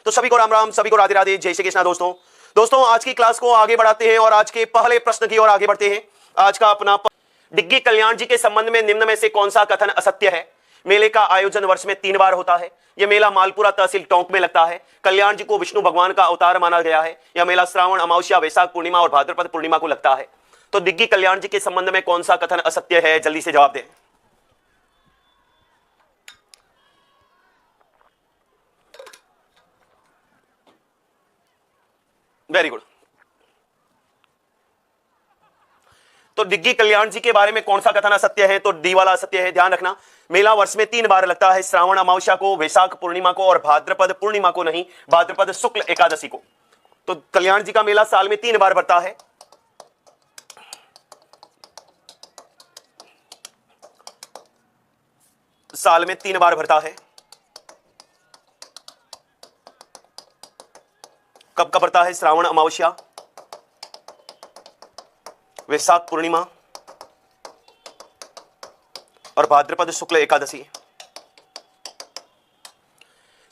तो सभी को राम राम, सभी को राधे राधे, जय श्री कृष्णा। दोस्तों आज की क्लास को आगे बढ़ाते हैं और आज के पहले प्रश्न की ओर आगे बढ़ते हैं। आज का अपना डिग्गी कल्याण जी के संबंध में निम्न में से कौन सा कथन असत्य है? मेले का आयोजन वर्ष में 3 बार होता है। यह मेला मालपुरा तहसील टोंक में लगता है। कल्याण जी को विष्णु भगवान का अवतार माना गया है। यह मेला श्रावण अमावस्या, वैशाख पूर्णिमा और भाद्रपद पूर्णिमा को लगता है। तो डिग्गी कल्याण जी के संबंध में कौन सा कथन असत्य है? जल्दी से जवाब दें। Very good. तो डिग्गी कल्याण जी के बारे में कौन सा कथन असत्य है? तो डी वाला असत्य है। ध्यान रखना, मेला वर्ष में 3 बार लगता है। श्रावण अमावस्या को, वैशाख पूर्णिमा को और भाद्रपद पूर्णिमा को नहीं, भाद्रपद शुक्ल एकादशी को। तो कल्याण जी का मेला साल में 3 बार बढ़ता है। साल में 3 बार भरता है। कब कब बढ़ता है? श्रावण अमावस्या, वैशाख पूर्णिमा और भाद्रपद शुक्ल एकादशी।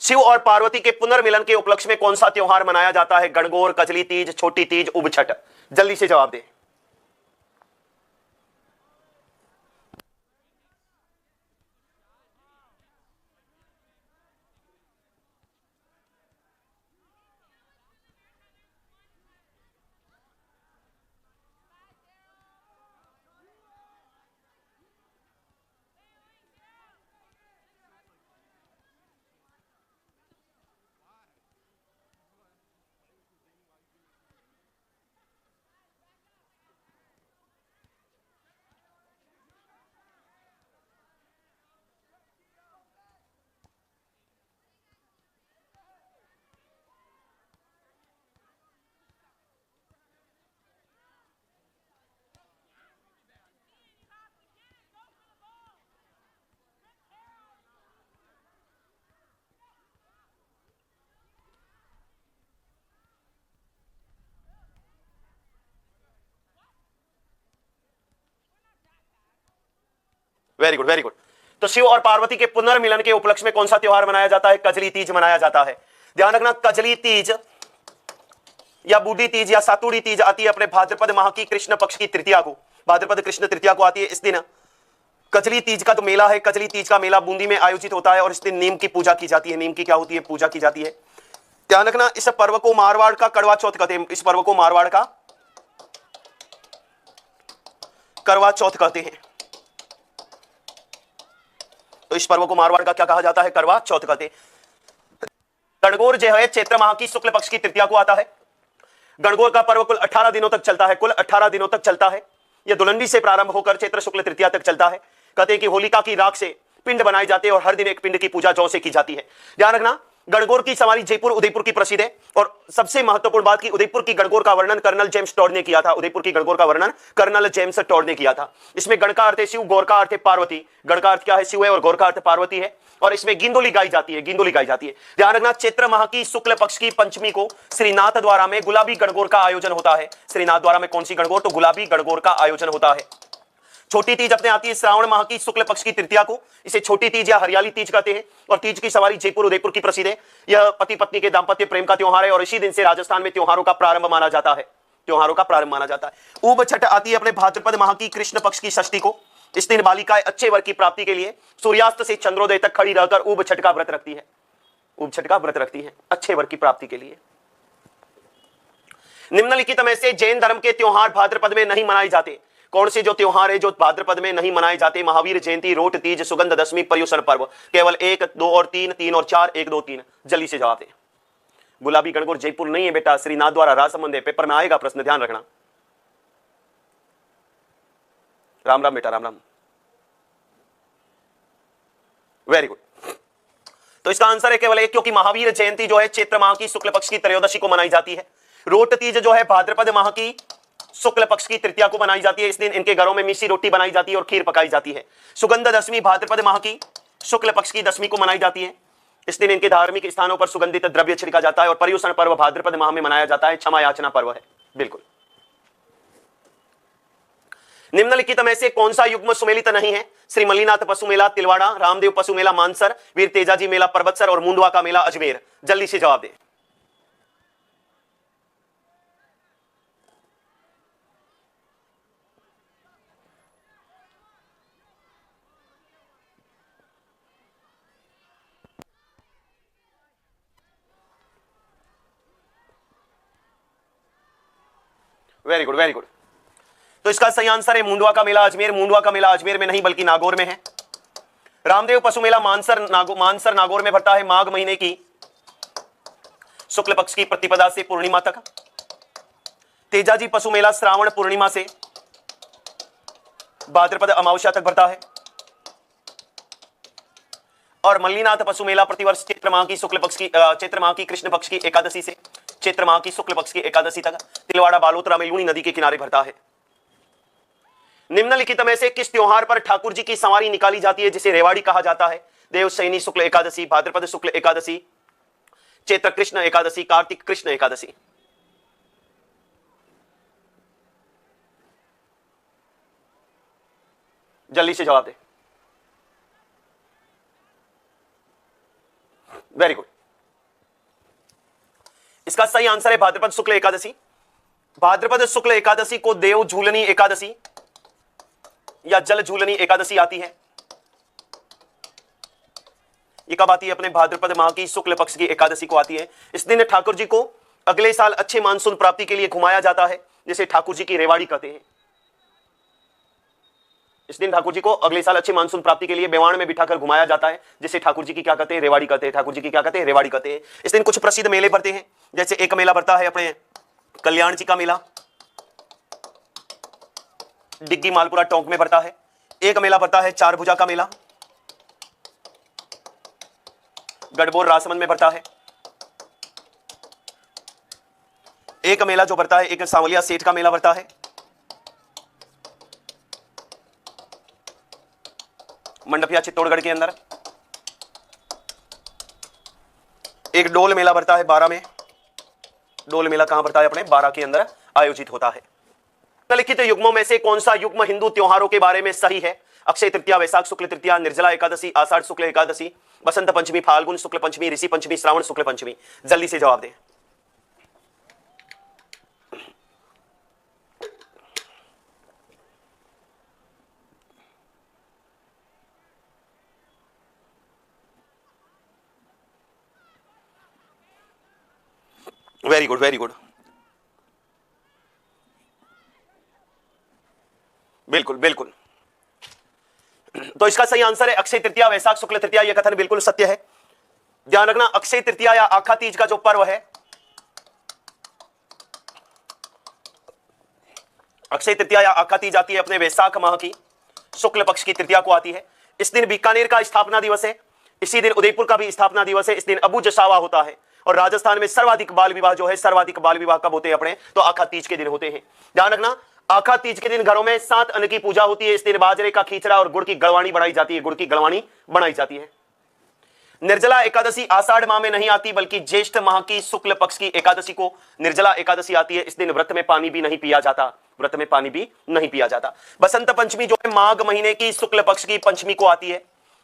शिव और पार्वती के पुनर्मिलन के उपलक्ष्य में कौन सा त्योहार मनाया जाता है? गणगौर, कजली तीज, छोटी तीज, उब छठ। जल्दी से जवाब दें। Very good, very good. तो शिव और पार्वती के पुनर्मिलन के उपलक्ष्य में कौन सा त्योहार मनाया जाता है? कजली तीज मनाया जाता है। ध्यान रखना, कजली तीज या बूढ़ी तीज या सातुड़ी तीज आती है अपने भाद्रपद माह की कृष्ण पक्ष की तृतीया को। भाद्रपद कृष्ण तृतीया को आती है। इस दिन कजली तीज का तो मेला है। कजली तीज का मेला बूंदी में आयोजित होता है और इस दिन नीम की पूजा की जाती है। नीम की क्या होती है? पूजा की जाती है। ध्यान रखना, इस पर्व को मारवाड़ का करवा चौथ कहते हैं। इस पर्व को मारवाड़ का करवा चौथ कहते हैं। तो इस पर्व को मारवाड़ का क्या कहा जाता है? करवा चौथ कहते हैं। गणगौर जो है चैत्र माह की शुक्ल पक्ष की तृतीया को आता है। गणगौर का पर्व कुल 18 दिनों तक चलता है। कुल 18 दिनों तक चलता है। यह दुलंडी से प्रारंभ होकर चैत्र शुक्ल तृतीया तक चलता है। कहते हैं कि होलिका की राख से पिंड बनाए जाते हैं और हर दिन एक पिंड की पूजा जौ से की जाती है। ध्यान रखना, गणगौर की सवारी जयपुर उदयपुर की प्रसिद्ध है और सबसे महत्वपूर्ण बात की उदयपुर की गणगौर का वर्णन कर्नल जेम्स टॉड ने किया था। उदयपुर की गणगौर का वर्णन कर्नल जेम्स टॉड ने किया था। इसमें गण का अर्थ है शिव, गौर का अर्थ है पार्वती। गण का अर्थ क्या है? शिव है और गौर का अर्थ पार्वती है। और इसमें गिंदोली गाई जाती है। गिंदोली गाई जाती है। ध्यान रखना, चैत्र माह की शुक्ल पक्ष की पंचमी को श्रीनाथ द्वारा में गुलाबी गणगौर का आयोजन होता है। श्रीनाथ द्वारा में कौन सी गणगौर? तो गुलाबी गणगौर का आयोजन होता है। छोटी तीज अपने आती है श्रावण माह की शुक्ल पक्ष की तृतीया को। इसे छोटी तीज या हरियाली तीज कहते हैं और तीज की सवारी जयपुर उदयपुर की प्रसिद्ध है। यह पति पत्नी के दाम्पत्य प्रेम का त्योहार है और इसी दिन से राजस्थान में त्योहारों का प्रारंभ माना जाता है। त्योहारों का प्रारंभ माना जाता है। उब छठ आती है अपने भाद्रपद माह की कृष्ण पक्ष की षष्ठी को। इस दिन बालिकाएं अच्छे वर्ग की प्राप्ति के लिए सूर्यास्त से चंद्रोदय तक खड़ी रहकर उब छठ का व्रत रखती है। उब छठ का व्रत रखती है अच्छे वर्ग की प्राप्ति के लिए। निम्नलिखित में से जैन धर्म के त्योहार भाद्रपद में नहीं मनाए जाते। कौन से जो त्योहार है जो भाद्रपद में नहीं मनाए जाते? महावीर जयंती, रोट तीज, सुगंध दशमी, पर्युषण पर्व। केवल 1, 2 और 3, 3 और 4, 1, 2, 3। जल्दी से जवाब दें। गुलाबी गणगौर जयपुर नहीं है बेटा, श्रीनाथ द्वारा राजसमंद है। पेपर में आएगा प्रश्न, ध्यान रखना। राम राम बेटा, राम राम। Very good. तो इसका आंसर है केवल 1, क्योंकि महावीर जयंती जो है चैत्र माह की शुक्ल पक्ष की त्रयोदशी को मनाई जाती है। रोट तीज जो है भाद्रपद माह की शुक्ल पक्ष की तृतीया को बनाई जाती है। इस दिन इनके घरों में मिसी रोटी बनाई जाती है और खीर पकाई जाती है। सुगंध दशमी भाद्रपद माह की शुक्ल पक्ष की दशमी को मनाई जाती है। इस दिन इनके धार्मिक स्थानों पर सुगंधित द्रव्य छिड़का जाता है और पर्युषण पर्व भाद्रपद माह में मनाया जाता है। क्षमा याचना पर्व है। बिल्कुल। निम्नलिखित में से कौन सा युग्म सुमेलित नहीं है? श्री मल्लीनाथ पशु मेला तिलवाड़ा, रामदेव पशु मेला मानसर, वीर तेजाजी मेला परबतसर और मुंडवा का मेला अजमेर। जल्दी से जवाब दें। Very good very good. तो इसका सही आंसर है मुंडवा का मेला अजमेर। मुंडवा का मेला अजमेर में नहीं बल्कि नागौर में है। रामदेव पशु मेला मानसर नागौर में भरता है माघ महीने की शुक्ल पक्ष की प्रतिपदा से पूर्णिमा तक। तेजाजी पशु मेला श्रावण पूर्णिमा से भाद्रपद अमावस्या तक भरता है। और मल्लीनाथ पशु मेला प्रतिवर्ष चैत्र माह की कृष्ण पक्ष की एकादशी से चैत्र माह की शुक्ल पक्ष की एकादशी तक तिलवाड़ा बालोतरा में लूनी नदी के किनारे भरता है। निम्नलिखित में से किस त्योहार पर ठाकुर जी की सवारी निकाली जाती है जिसे रेवाड़ी कहा जाता है? देवशयनी शुक्ल एकादशी, भाद्रपद शुक्ल एकादशी, चैत्र कृष्ण एकादशी, कार्तिक कृष्ण एकादशी। जल्दी से जवाब दे। Very good. इसका सही आंसर है भाद्रपद शुक्ल एकादशी। भाद्रपद शुक्ल एकादशी को देव झूलनी एकादशी या जल झूलनी एकादशी आती है। ये कब आती है? अपने भाद्रपद माह की शुक्ल पक्ष की एकादशी को आती है। इस दिन ठाकुर जी को अगले साल अच्छे मानसून प्राप्ति के लिए घुमाया जाता है, जिसे ठाकुर जी की रेवाड़ी कहते हैं। इस दिन ठाकुर जी को अगले साल अच्छे मानसून प्राप्ति के लिए बेवाण में बिठाकर घुमाया जाता है, जिसे ठाकुर जी की क्या कहते हैं? रेवाड़ी कहते हैं। ठाकुर जी की क्या कहते हैं? रेवाड़ी कहते हैं। इस दिन कुछ प्रसिद्ध मेले भरते हैं, जैसे एक मेला भरता है अपने कल्याण जी का मेला, डिग्गी मालपुरा टोंक में भरता है। एक मेला भरता है चार भुजा का मेला, गढ़बोर राजसमंद में भरता है। एक मेला जो भरता है, एक सांवलिया सेठ का मेला भरता है, मंडपिया चित्तौड़गढ़ के अंदर। एक डोल मेला भरता है बारा में। डोल मेला कहां भरता है? अपने बारा के अंदर आयोजित होता है। निम्नलिखित युग्मों में से कौन सा युग्म हिंदू त्योहारों के बारे में सही है? अक्षय तृतीया, वैशाख शुक्ल तृतीया, निर्जला एकादशी, आषाढ़ शुक्ल एकादशी, बसंत पंचमी, फाल्गुन शुक्ल पंचमी, ऋषि पंचमी, श्रावण शुक्ल पंचमी। जल्दी से जवाब दें। Very good very good. बिल्कुल बिल्कुल। तो इसका सही आंसर है अक्षय तृतीया, वैशाख शुक्ल तृतीया। यह कथन बिल्कुल सत्य है। ध्यान रखना, अक्षय तृतीया या आखा तीज का जो पर्व है, अक्षय तृतीया या आखा तीज आती है अपने वैशाख माह की शुक्ल पक्ष की तृतीया को आती है। इस दिन बीकानेर का स्थापना दिवस है। इसी दिन उदयपुर का भी स्थापना दिवस है। इस दिन अबू जसावा होता है। और राजस्थान में सर्वाधिक बाल विवाह जो है, सर्वाधिक बाल विवाह कब होते हैं अपने? तो आखा तीज के दिन होते हैं। ध्यान रखना, आखा तीज के दिन घरों में 7 अन्न की पूजा होती है। इस दिन बाजरे का खींचड़ा और गुड़ की गलवाणी बनाई जाती है। गुड़ की गलवाणी बनाई जाती है। निर्जला एकादशी आषाढ़ माह में नहीं आती, बल्कि ज्येष्ठ माह की शुक्ल पक्ष की एकादशी को निर्जला एकादशी आती है। इस दिन व्रत में पानी भी नहीं पिया जाता। व्रत में पानी भी नहीं पिया जाता। बसंत पंचमी जो है माघ महीने की शुक्ल पक्ष की पंचमी को आती है।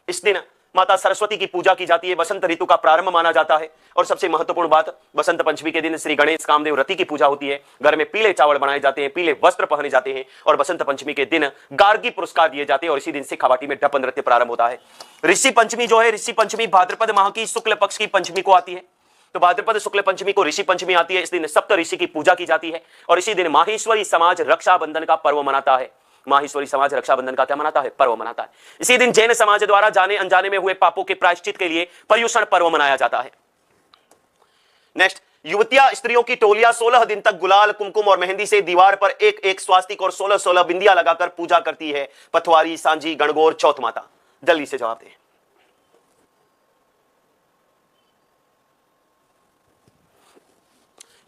इस दिन माता सरस्वती की पूजा की जाती है। बसंत ऋतु का प्रारंभ माना जाता है। और सबसे महत्वपूर्ण बात, बसंत पंचमी के दिन श्री गणेश कामदेव रति की पूजा होती है। घर में पीले चावल बनाए जाते हैं, पीले वस्त्र पहने जाते हैं। और बसंत पंचमी के दिन गार्गी पुरस्कार दिए जाते हैं। और इसी दिन से खावाटी में ढप नृत्य प्रारंभ होता है। ऋषि पंचमी जो है, ऋषि पंचमी भाद्रपद माह की शुक्ल पक्ष की पंचमी को आती है। तो भाद्रपद शुक्ल पंचमी को ऋषि पंचमी आती है। इस दिन सप्त ऋषि की पूजा की जाती है। और इसी दिन माहेश्वरी समाज रक्षाबंधन का पर्व मनाता है। माहेश्वरी समाज रक्षाबंधन का क्या मनाता है? पर्व मनाता है। इसी दिन जैन समाज द्वारा जाने अनजाने में हुए पापों के प्रायश्चित के लिए पर्युषण पर्व मनाया जाता है। नेक्स्ट, युवतियां स्त्रियों की टोलियां 16 दिन तक गुलाल, कुमकुम और मेहंदी से दीवार पर एक एक स्वास्तिक और 16-16 बिंदियां लगाकर पूजा करती है। पथवारी, सांझी, गणगौर, चौथ माता। जल्दी से जवाब दें।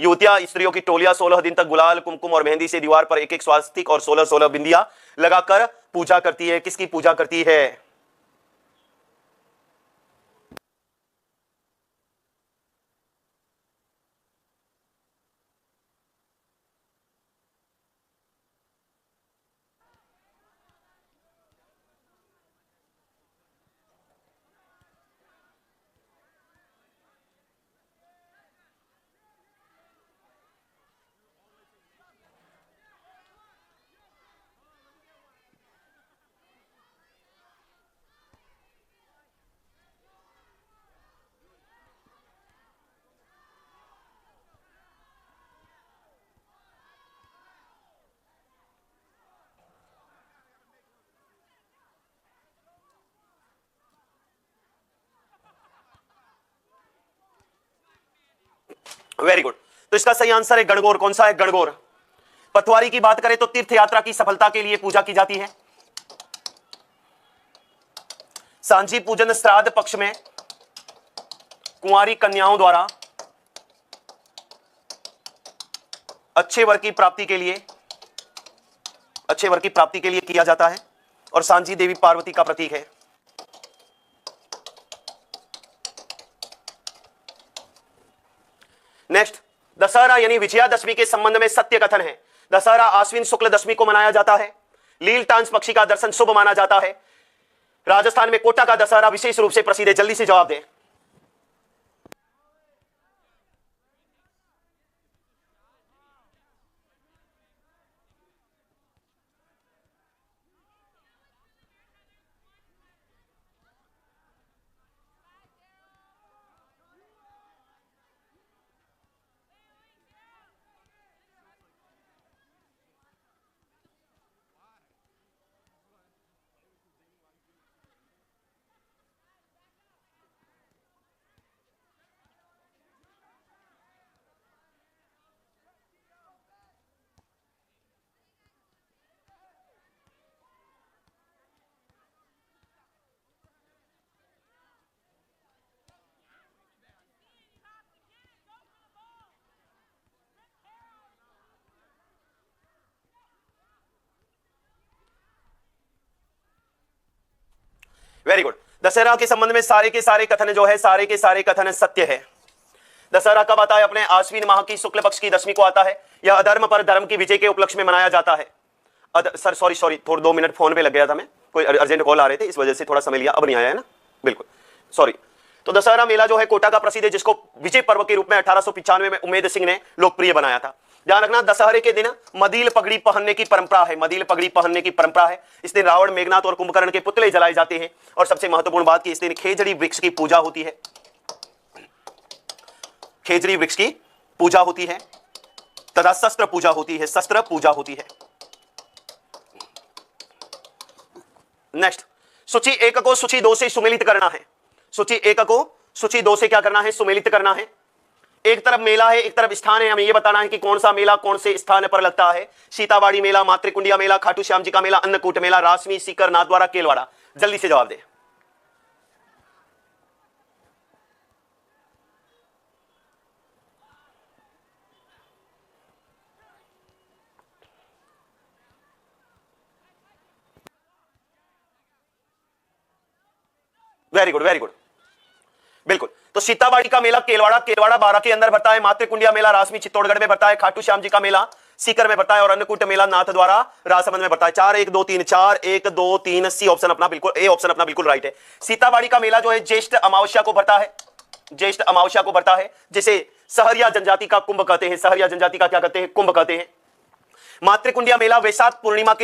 युवतियां स्त्रियों की टोलियां 16 दिन तक गुलाल, कुमकुम और मेहंदी से दीवार पर एक एक स्वास्तिक और 16-16 बिंदियां लगाकर पूजा करती है। किसकी पूजा करती है? Very good. तो इसका सही आंसर है गणगौर। कौन सा है? गणगौर। पटवारी की बात करें तो तीर्थ यात्रा की सफलता के लिए पूजा की जाती है। सांझी पूजन श्राद्ध पक्ष में कुंवारी कन्याओं द्वारा अच्छे वर की प्राप्ति के लिए किया जाता है और सांझी देवी पार्वती का प्रतीक है। नेक्स्ट, दशहरा यानी विजयादशमी के संबंध में सत्य कथन है। दशहरा आश्विन शुक्ल दशमी को मनाया जाता है। लील टांस पक्षी का दर्शन शुभ माना जाता है। राजस्थान में कोटा का दशहरा विशेष रूप से प्रसिद्ध है। जल्दी से जवाब दें। Very good. दशहरा के संबंध में सारे के सारे कथन जो है, सारे के सारे कथन सत्य है। दशहरा कब आता है? अपने आश्विन माह की शुक्ल पक्ष की दशमी को आता है। यह अधर्म पर धर्म की विजय के उपलक्ष्य में मनाया जाता है। सर सॉरी थोड़ा 2 मिनट फोन पे लग गया था मैं, कोई अर्जेंट कॉल आ रहे थे, इस वजह से थोड़ा समय लिया। अब नहीं आया है ना? बिल्कुल सॉरी। तो दशहरा मेला जो है कोटा का प्रसिद्ध है, जिसको विजय पर्व के रूप में 1895 में उमेद सिंह ने लोकप्रिय बनाया था। ध्यान रखना, दशहरे के दिन मदील पगड़ी पहनने की परंपरा है। मदील पगड़ी पहनने की परंपरा है। इस दिन रावण, मेघनाथ और कुंभकर्ण के पुतले जलाए जाते हैं। और सबसे महत्वपूर्ण बात कि इस दिन खेजड़ी वृक्ष की पूजा होती है। खेजड़ी वृक्ष की पूजा होती है तथा शस्त्र पूजा होती है। शस्त्र पूजा होती है। नेक्स्ट, सूची 1 को सूची 2 से सुमेलित करना है। सूची 1 को सूची 2 से क्या करना है? सुमेलित करना है। एक तरफ मेला है, एक तरफ स्थान है। हमें यह बताना है कि कौन सा मेला कौन से स्थान पर लगता है। सीतावाड़ी मेला, मातृकुंडिया मेला, खाटू श्याम जी का मेला, अन्नकूट मेला, रासमी, सीकर, नाथद्वारा, केलवाड़ा। जल्दी से जवाब दे। वेरी गुड, वेरी गुड, बिल्कुल। तो सीताबाड़ी का मेला केलवाड़ा 12 के अंदर भरता है। मातृकुंडिया मेला रासमी चित्तौड़गढ़ में भरता है। खाटू श्याम जी का मेला सीकर में भरता है और अन्नकूट मेला नाथद्वारा राजसमंद में भरता है। 4 1 2 3 4 1 2 3 सी ऑप्शन अपना बिल्कुल, ए ऑप्शन अपना बिल्कुल राइट है। सीताबाड़ी का मेला जो है ज्येष्ठ अमावस्या को भरता है। ज्येष्ठ अमावस्या को भरता है, जिसे सहरिया जनजाति का कुंभ कहते हैं। सहरिया जनजाति का क्या कहते हैं? कुंभ कहते हैं। मातृकुंडिया मेला वैशाख पूर्णिमा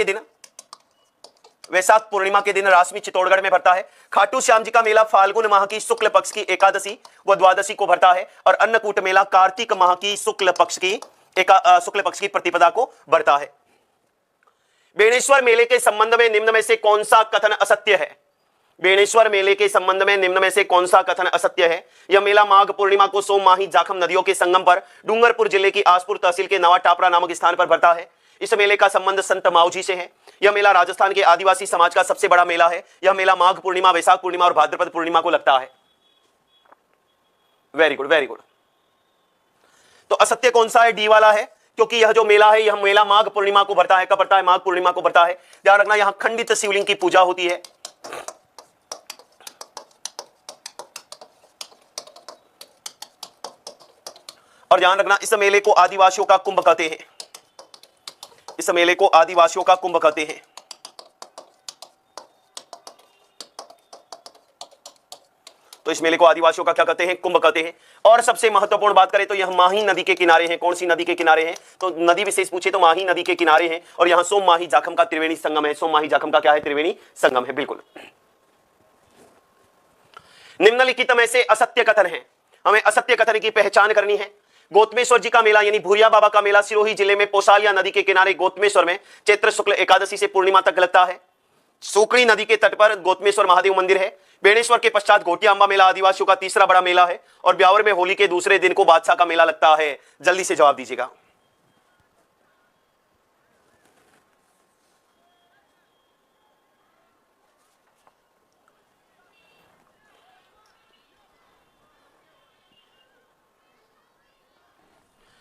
के दिन रासमी चित्तौड़गढ़ में भरता है। खाटू श्याम जी का मेला फाल्गुन माह की शुक्ल पक्ष की एकादशी व द्वादशी को भरता है और अन्नकूट मेला कार्तिक माह की शुक्ल पक्ष की प्रतिपदा को भरता है। बेणेश्वर मेले के संबंध में निम्न में से कौन सा कथन असत्य है? बेणेश्वर मेले के संबंध में निम्न में से कौन सा कथन असत्य है? यह मेला माघ पूर्णिमा को सोम माही जाखम नदियों के संगम पर डूंगरपुर जिले की आसपुर तहसील के नवा टापरा नामक स्थान पर भरता है। इस मेले का संबंध संत माऊजी से है। यह मेला राजस्थान के आदिवासी समाज का सबसे बड़ा मेला है। यह मेला माघ पूर्णिमा, वैशाख पूर्णिमा और भाद्रपद पूर्णिमा को लगता है। Very good, very good. तो असत्य कौन सा है? डी वाला है, क्योंकि यह जो मेला है यह मेला माघ पूर्णिमा को भरता है। कब भरता है? माघ पूर्णिमा को भरता है। ध्यान रखना, यहां खंडित शिवलिंग की पूजा होती है। और ध्यान रखना, इस मेले को आदिवासियों का कुंभ कहते हैं। इस मेले को आदिवासियों का कुंभ कहते हैं। तो इस मेले को आदिवासियों का क्या कहते हैं? कुंभ कहते हैं। और सबसे महत्वपूर्ण बात करें तो यह माही नदी के किनारे है। कौन सी नदी के किनारे है? तो नदी विशेष पूछे तो माही नदी के किनारे है। और यहां सोम माही जाखम का त्रिवेणी संगम है। सोम माही जाखम का क्या है? त्रिवेणी संगम है। बिल्कुल। निम्नलिखित में से असत्य कथन है। हमें असत्य कथन की पहचान करनी है। गोतमेश्वर जी का मेला यानी भूरिया बाबा का मेला सिरोही जिले में पोसालिया नदी के किनारे गोतमेश्वर में चैत्र शुक्ल एकादशी से पूर्णिमा तक लगता है। सूकड़ी नदी के तट पर गोतमेश्वर महादेव मंदिर है। बेणेश्वर के पश्चात घोटिया अंबा मेला आदिवासियों का तीसरा बड़ा मेला है और ब्यावर में होली के दूसरे दिन को बादशाह का मेला लगता है। जल्दी से जवाब दीजिएगा।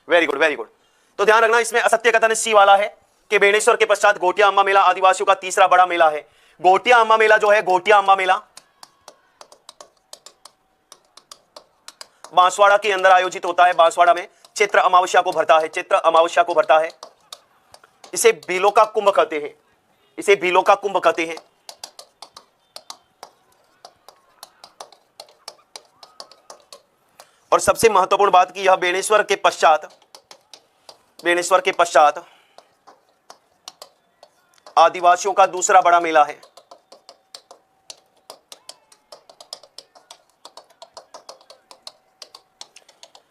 Very good, very good. तो ध्यान रखना, इसमें असत्य कथन सी वाला है कि बेणेश्वर के पश्चात घोटिया अंबा मेला आदिवासियों का तीसरा बड़ा मेला है। घोटिया अंबा मेला जो है, घोटिया अंबा मेला बांसवाड़ा के अंदर आयोजित होता है। बांसवाड़ा में चैत्र अमावस्या को भरता है, चैत्र अमावस्या को भरता है। इसे भीलों का कुंभ कहते हैं, इसे भीलों का कुंभ कहते हैं। और सबसे महत्वपूर्ण बात कि यह बेणेश्वर के पश्चात आदिवासियों का दूसरा बड़ा मेला है।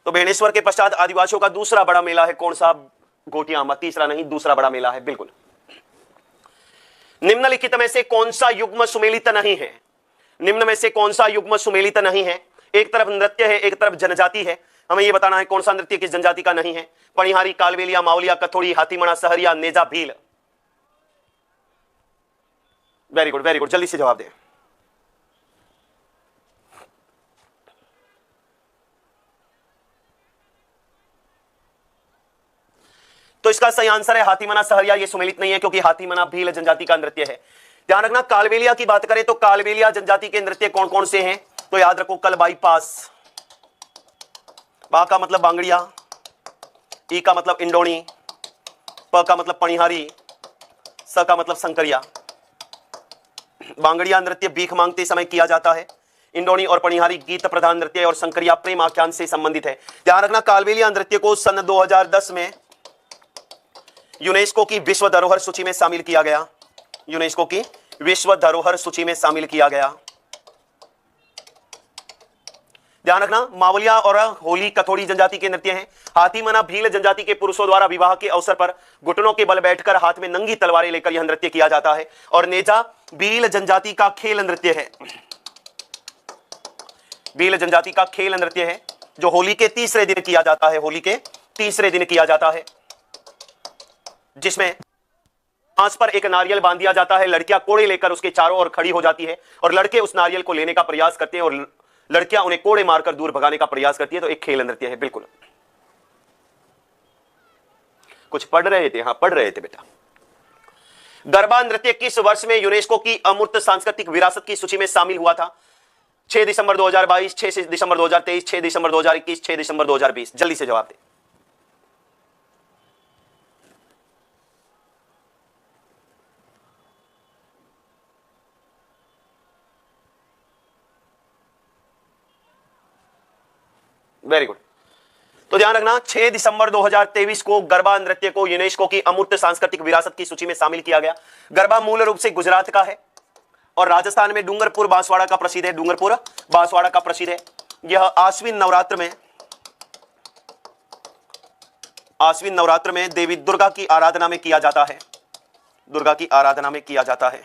तो बेणेश्वर के पश्चात आदिवासियों का दूसरा बड़ा मेला है कौन सा? घोटिया अंबा। तीसरा नहीं, दूसरा बड़ा मेला है, बिल्कुल। निम्नलिखित में से कौन सा युग्म सुमेलित नहीं है? निम्न में से कौन सा युग्म सुमेलित नहीं है? एक तरफ नृत्य है, एक तरफ जनजाति है। हमें यह बताना है कौन सा नृत्य किस जनजाति का नहीं है। Panihari, Kalbelia, Mavliya, Kathodi, Hathimana, Sahariya, Neja, Bhil. Very good, very good. जल्दी से जवाब दें। तो इसका सही आंसर है हाथीमना, सहरिया। ये सुमेलित नहीं है क्योंकि हाथीमना भील जनजाति का नृत्य है। ध्यान रखना, कालवेलिया की बात करें तो कालवेलिया जनजाति के नृत्य कौन कौन से हैं? तो याद रखो, कल बाईपास, बा का मतलब बांगड़िया, ई का मतलब इंडोनी, प का मतलब पणिहारी, स का मतलब संकरिया। बांगड़िया नृत्य भीख मांगते समय किया जाता है। इंडोनी और पणिहारी गीत प्रधान नृत्य है और संकरिया प्रेम आख्यान से संबंधित है। ध्यान रखना, कालवेलिया नृत्य को सन 2010 में यूनेस्को की विश्व धरोहर सूची में शामिल किया गया। यूनेस्को की विश्व धरोहर सूची में शामिल किया गया। ध्यान रखना, मावलिया और होली कथोड़ी जनजाति के नृत्य हैं। हाथीमना भील जनजाति के पुरुषों द्वारा विवाह के अवसर पर घुटनों के बल बैठकर हाथ में नंगी तलवारें लेकर यह नृत्य किया जाता है। और नेजा भील जनजाति का खेल नृत्य है। भील जनजाति का खेल नृत्य है जो होली के तीसरे दिन किया जाता है। होली के तीसरे दिन किया जाता है, जिसमें आंच पर एक नारियल बांध दिया जाता है। लड़कियां कोड़े लेकर उसके चारों ओर खड़ी हो जाती है और लड़के उस नारियल को लेने का प्रयास करते हैं और लड़कियां उन्हें कोड़े मारकर दूर भगाने का प्रयास करती है। तो एक खेल नृत्य है, बिल्कुल। कुछ पढ़ रहे थे? हाँ, पढ़ रहे थे बेटा। गरबा नृत्य किस वर्ष में यूनेस्को की अमूर्त सांस्कृतिक विरासत की सूची में शामिल हुआ था? 6 दिसंबर 2022, 6 दिसंबर 2023, 6 दिसंबर 2021, 6 दिसंबर 2020। जल्दी से जवाब दें। Very good. तो ध्यान रखना, 6 दिसंबर 2023 को गरबा नृत्य को यूनेस्को की अमूर्त सांस्कृतिक विरासत की सूची में शामिल किया गया। गरबा मूल रूप से गुजरात का है और राजस्थान में डूंगरपुर बांसवाड़ा का प्रसिद्ध है। डूंगरपुर बांसवाड़ा का प्रसिद्ध है। यह आश्विन नवरात्र में देवी दुर्गा की आराधना में किया जाता है। दुर्गा की आराधना में किया जाता है।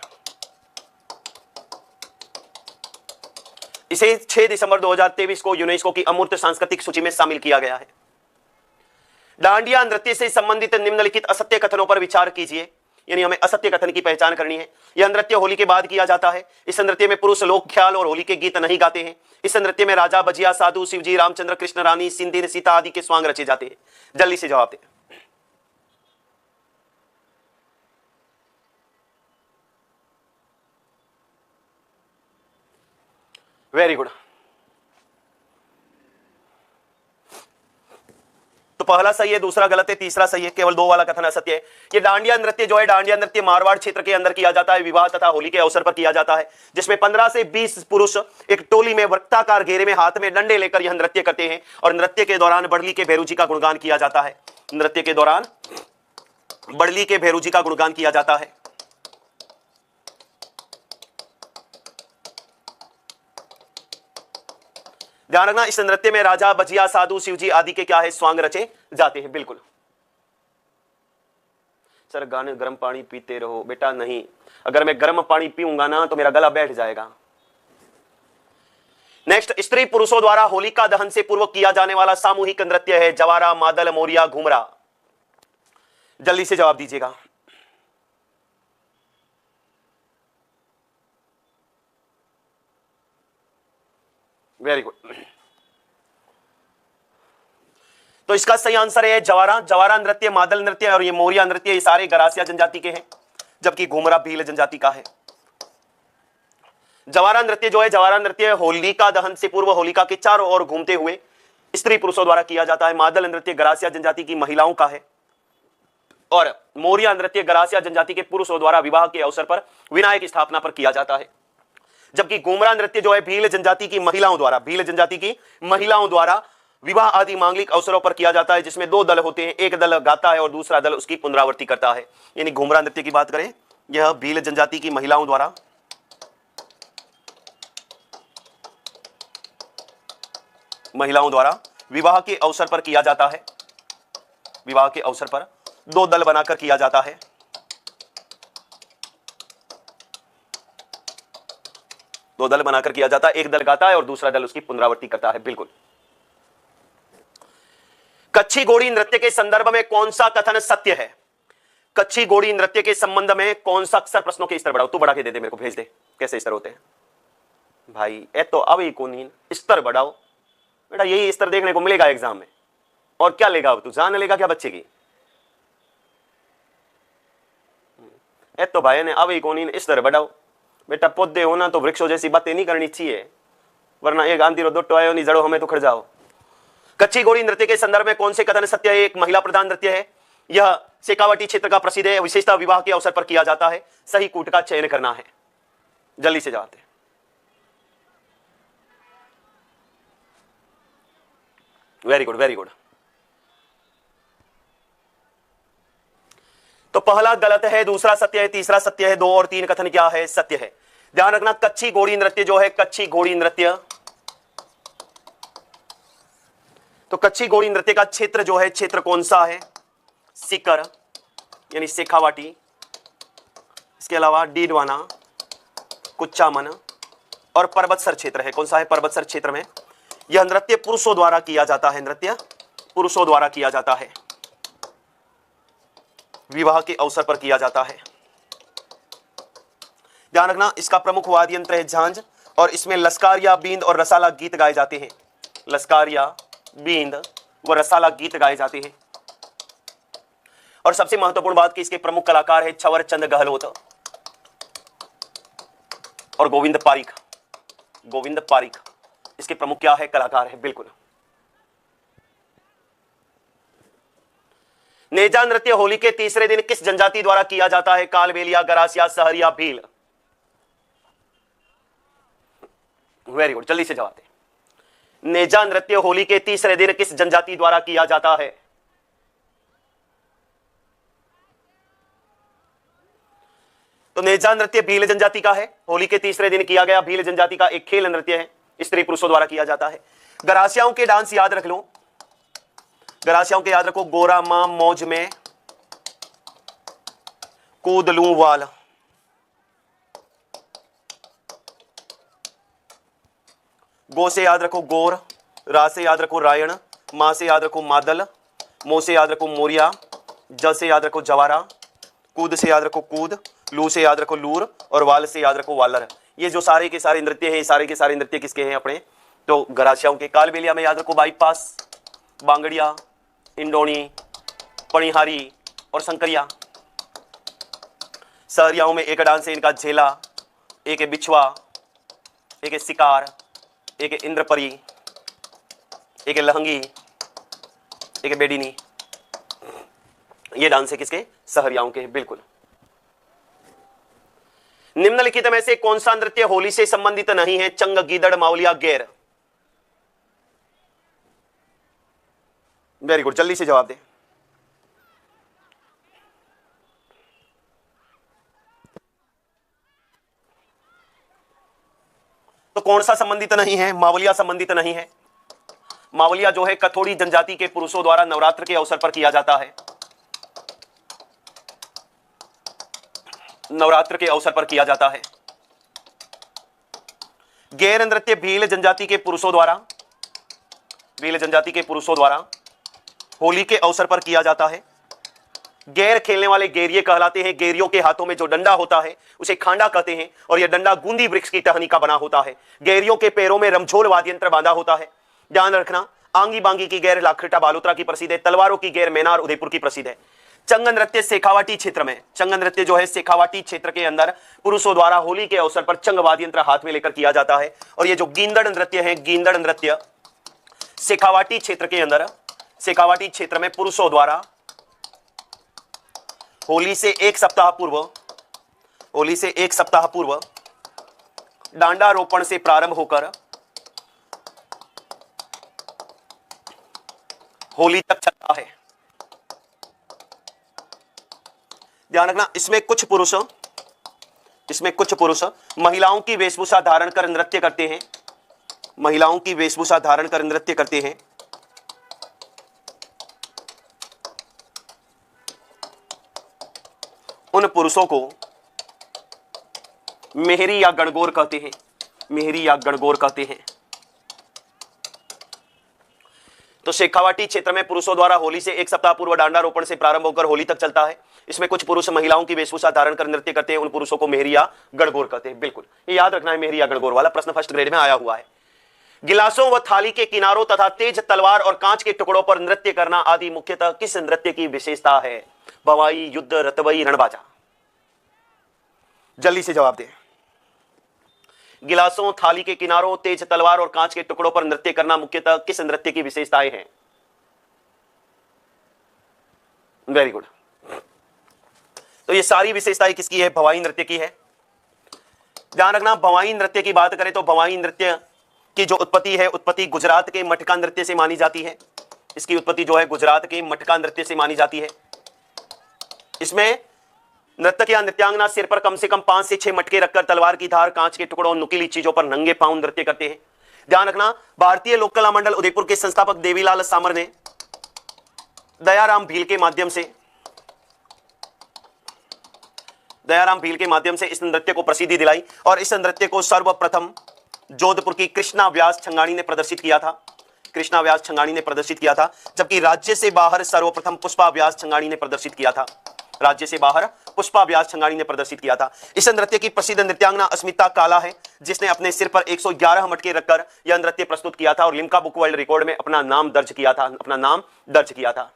इसे 6 दिसंबर 2023 को यूनेस्को की अमूर्त सांस्कृतिक सूची में शामिल किया गया है। डांडिया नृत्य से संबंधित निम्नलिखित असत्य कथनों पर विचार कीजिए। यानी हमें असत्य कथन की पहचान करनी है। यह नृत्य होली के बाद किया जाता है। इस नृत्य में पुरुष लोक ख्याल और होली के गीत नहीं गाते हैं। इस नृत्य में राजा, बजिया, साधु, शिवजी, रामचंद्र, कृष्ण, रानी, सिंधी, सीता आदि के स्वांग रचे जाते हैं। जल्दी से जवाब दें। Very good. तो पहला सही है, दूसरा गलत है, तीसरा सही है। केवल 2 वाला कथन असत्य है। ये डांडिया नृत्य जो है, डांडिया नृत्य मारवाड़ क्षेत्र के अंदर किया जाता है। विवाह तथा होली के अवसर पर किया जाता है, जिसमें 15 से 20 पुरुष एक टोली में वृत्ताकार घेरे में हाथ में डंडे लेकर यह नृत्य करते हैं और नृत्य के दौरान बड़ली के भैरू जी का गुणगान किया जाता है। नृत्य के दौरान बड़ली के भैरू जी का गुणगान किया जाता है। ध्यान रखना, इस नृत्य में राजा, बजिया, साधु, शिवजी आदि के क्या है, स्वांग रचे जाते हैं। बिल्कुल सर, गाने गर्म पानी पीते रहो। बेटा नहीं, अगर मैं गर्म पानी पीऊंगा ना तो मेरा गला बैठ जाएगा। नेक्स्ट, स्त्री पुरुषों द्वारा होलिका दहन से पूर्व किया जाने वाला सामूहिक नृत्य है जवारा, मादल, मोरिया, घुमरा। जल्दी से जवाब दीजिएगा। Very good. तो इसका सही आंसर है जवारा। जवारा नृत्य, मादल नृत्य और ये मोरिया नृत्य, ये सारे गरासिया जनजाति के हैं, जबकि घुमरा भील जनजाति का है। जवारा नृत्य जो है, जवारा नृत्य होलिका दहन से पूर्व होलिका के चारों ओर घूमते हुए स्त्री पुरुषों द्वारा किया जाता है। मादल नृत्य गरासिया जनजाति की महिलाओं का है और मोरिया नृत्य गरासिया जनजाति के पुरुषों द्वारा विवाह के अवसर पर विनायक स्थापना पर किया जाता है। जबकि घुमरा नृत्य जो है भील जनजाति की महिलाओं द्वारा, भील जनजाति की महिलाओं द्वारा विवाह आदि मांगलिक अवसरों पर किया जाता है, जिसमें दो दल होते हैं, एक दल गाता है और दूसरा दल उसकी पुनरावृत्ति करता है। यानी घुमरा नृत्य की बात करें, यह भील जनजाति की महिलाओं द्वारा विवाह के अवसर पर किया जाता है। विवाह के अवसर पर दो दल बनाकर किया जाता है। दो दल बनाकर किया जाता है, एक दल गाता है और दूसरा दल उसकी पुनरावृत्ति करता है। बिल्कुल। कच्छी घोड़ी नृत्य के संदर्भ में कौन सा कथन सत्य है? कच्छी घोड़ी नृत्य के संबंध में कौन सा अक्षर प्रश्नों के स्तर बढ़ाओ? तू बढ़ा के दे दे, मेरे को भेज दे कैसे स्तर होते हैं भाई। ए तो अब ही कौन स्तर बढ़ाओ बेटा, यही स्तर देखने को मिलेगा एग्जाम में। और क्या लेगा अब तू, जान लेगा क्या बच्चे की? ए तो भाई ने अब ही कौन स्तर बढ़ाओ बेटा। पौधे होना तो वृक्षों जैसी बातें नहीं करनी चाहिए, वरना एक आंधी रो दोटो आयो नहीं जड़ो हमें तो खड़ जाओ। कच्छी घोड़ी नृत्य के संदर्भ में कौन से कथन सत्य है? एक महिला प्रधान नृत्य है, यह शेखावटी क्षेत्र का प्रसिद्ध है, विशेषतः विवाह के अवसर पर किया जाता है। सही कूट का चयन करना है। जल्दी से जाते हैं। Very good, very good. तो पहला गलत है, दूसरा सत्य है, तीसरा सत्य है, 2 और 3 कथन क्या है? सत्य है। ध्यान रखना, कच्छी घोड़ी नृत्य जो है, कच्छी घोड़ी नृत्य, तो कच्छी घोड़ी नृत्य का क्षेत्र जो है, क्षेत्र कौन सा है? सीकर यानी शेखावाटी, इसके अलावा डीडवाना, कुच्चामन और पर्वतसर क्षेत्र है। कौन सा है? पर्वतसर क्षेत्र में यह नृत्य पुरुषों द्वारा किया जाता है। नृत्य पुरुषों द्वारा किया जाता है, विवाह के अवसर पर किया जाता है। ध्यान रखना, इसका प्रमुख वाद्य यंत्र है झांझ और इसमें लश्कारिया, बींद और रसाला गीत गाए जाते हैं। लश्कारिया, बींद व रसाला गीत गाए जाते हैं। और सबसे महत्वपूर्ण बात कि इसके प्रमुख कलाकार है छवर चंद गहलोत और गोविंद पारीख। गोविंद पारीख इसके प्रमुख क्या है? कलाकार है। बिल्कुल। नेजा नृत्य होली के तीसरे दिन किस जनजाति द्वारा किया जाता है? कालबेलिया, गरासिया, सहरिया, भील। वेरी गुड, जल्दी से जवाब दें। नेजा नृत्य होली के तीसरे दिन किस जनजाति द्वारा किया जाता है? तो नेजा नृत्य भील जनजाति का है, होली के तीसरे दिन किया गया। भील जनजाति का एक खेल नृत्य है, स्त्री पुरुषों द्वारा किया जाता है। गरासियाओं के डांस याद रख लो, गरासियाओं के याद रखो। गोरा मां मौज में कूद लूं वाल, गो से याद रखो गोर, रा से याद रखो रायण, मां से याद रखो मादल, मो से याद रखो मोरिया, ज से याद रखो जवारा, कूद से याद रखो कूद, लू से याद रखो लूर और वाल से याद रखो वालर। ये जो सारे के सारे नृत्य हैं, सारे के सारे नृत्य किसके हैं? अपने तो गरासियाओं के। कालबेलिया में याद रखो बाईपास, बांगड़िया, इंडोनी, पणिहारी और संकरिया। सहरियाओं में एक डांस है इनका झेला, एक है बिछुआ, एक है शिकार, एक है इंद्रपरी, एक है लहंगी, एक है बेडिनी। ये डांस है किसके? सहरियाओं के। बिल्कुल। निम्नलिखित में से कौन सा नृत्य होली से संबंधित नहीं है? चंग, गीदड़, मावलिया, गैर। वेरी गुड, जल्दी से जवाब दे। तो कौन सा संबंधित नहीं है? मावलिया संबंधित नहीं है। मावलिया जो है कथोड़ी जनजाति के पुरुषों द्वारा नवरात्र के अवसर पर किया जाता है। नवरात्र के अवसर पर किया जाता है। गैर नृत्य भील जनजाति के पुरुषों द्वारा, भील जनजाति के पुरुषों द्वारा होली के अवसर पर किया जाता है। गैर खेलने वाले गैरिये कहलाते हैं। गैरियों के हाथों में जो डंडा होता है उसे खांडा कहते हैं और यह डंडा गूंदी वृक्ष की टहनी का बना होता है। गैरियों के पैरों में रमझोल वाद्य यंत्र बांधा होता है। ध्यान रखना, आंगी बांगी की गैर लाखड़टा बालोतरा की प्रसिद्ध है। तलवारों की गैर मैनार उदयपुर की प्रसिद्ध है। चंग नृत्य शेखावाटी क्षेत्र में, चंग नृत्य जो है शेखावाटी क्षेत्र के अंदर पुरुषों द्वारा होली के अवसर पर चंग वाद्य यंत्र हाथ में लेकर किया जाता है। और ये जो गींदड़ नृत्य है, गींदड़ नृत्य शेखावाटी क्षेत्र के अंदर, शेखावाटी क्षेत्र में पुरुषों द्वारा होली से एक सप्ताह पूर्व, होली से एक सप्ताह पूर्व डांडा रोपण से प्रारंभ होकर होली तक चलता है। ध्यान रखना, इसमें कुछ पुरुष महिलाओं की वेशभूषा धारण कर नृत्य करते हैं। महिलाओं की वेशभूषा धारण कर नृत्य करते हैं। उन पुरुषों को मेहरी या गणगौर कहते हैं। मेहरी या गणगौर कहते हैं। तो शेखावाटी क्षेत्र में पुरुषों द्वारा होली से एक सप्ताह पूर्व डांडा रोपण से प्रारंभ होकर होली तक चलता है। इसमें कुछ पुरुष महिलाओं की वेशभूषा धारण कर नृत्य करते हैं। उन पुरुषों को मेहरी या गणगौर कहते हैं। बिल्कुल, ये याद रखना है, मेहरी या गणगौर वाला प्रश्न फर्स्ट ग्रेड में आया हुआ है। गिलासों व थाली के किनारों तथा तेज तलवार और कांच के टुकड़ों पर नृत्य करना आदि मुख्यतः किस नृत्य की विशेषता है? भवाई, युद्ध, रतवई, रणबाजा। जल्दी से जवाब दें। गिलासों, थाली के किनारों, तेज तलवार और कांच के टुकड़ों पर नृत्य करना मुख्यतः किस नृत्य की विशेषताएं हैं? Very good. तो ये सारी विशेषताएं किसकी है? भवाई नृत्य की है। ध्यान रखना, भवाई नृत्य की बात करें तो भवाई नृत्य की जो उत्पत्ति है, उत्पत्ति गुजरात के मटका नृत्य से मानी जाती है। इसकी उत्पत्ति जो है गुजरात के मटका नृत्य से मानी जाती है। इसमें नर्तक या नृत्यांगना सिर पर कम से कम 5 से 6 मटके रखकर तलवार की धार, कांच के टुकड़ों और नुकीली चीजों पर नंगे पांव नृत्य करते हैं। ध्यान रखना, भारतीय लोक कला मंडल उदयपुर के संस्थापक देवीलाल सामर ने दयाराम भील के माध्यम से इस नृत्य को प्रसिद्धि दिलाई और इस नृत्य को सर्वप्रथम जोधपुर की कृष्णा व्यास छंगाणी ने प्रदर्शित किया था। कृष्णा व्यास छंगाणी ने प्रदर्शित किया था, जबकि राज्य से बाहर सर्वप्रथम पुष्पा व्यास छंगाणी ने प्रदर्शित किया था। राज्य से बाहर पुष्पा व्यास छंगाणी ने प्रदर्शित किया था। इस नृत्य की प्रसिद्ध नृत्यांगना अस्मिता काला है, जिसने अपने सिर पर 111 मटके रखकर यह नृत्य प्रस्तुत किया था और लिम्का बुक वर्ल्ड रिकॉर्ड में अपना नाम दर्ज किया था।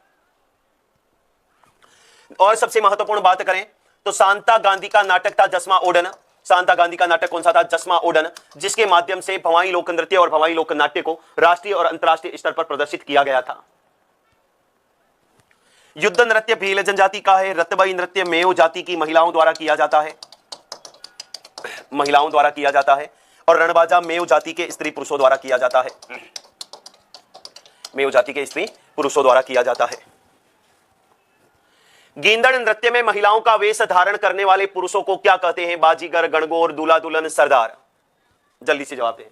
और सबसे महत्वपूर्ण बात करें तो शांता गांधी का नाटक था जसमा ओडन। शांता गांधी का नाटक कौन सा था? जसमा ओडन, जिसके माध्यम से भवाई लोक नृत्य और भवाई लोक नाट्य को राष्ट्रीय और अंतरराष्ट्रीय स्तर पर प्रदर्शित किया गया था। युद्ध नृत्य भील जनजाति का है। रतबई नृत्य मेयो जाति की महिलाओं द्वारा किया जाता है। और रणबाजा मेयो जाति के स्त्री पुरुषों द्वारा किया जाता है। मेयो जाति के स्त्री पुरुषों द्वारा किया जाता है। गींदड़ नृत्य में महिलाओं का वेश धारण करने वाले पुरुषों को क्या कहते हैं? बाजीगर, गणगौर, दूल्हा दुल्हन, सरदार। जल्दी से जवाब दें।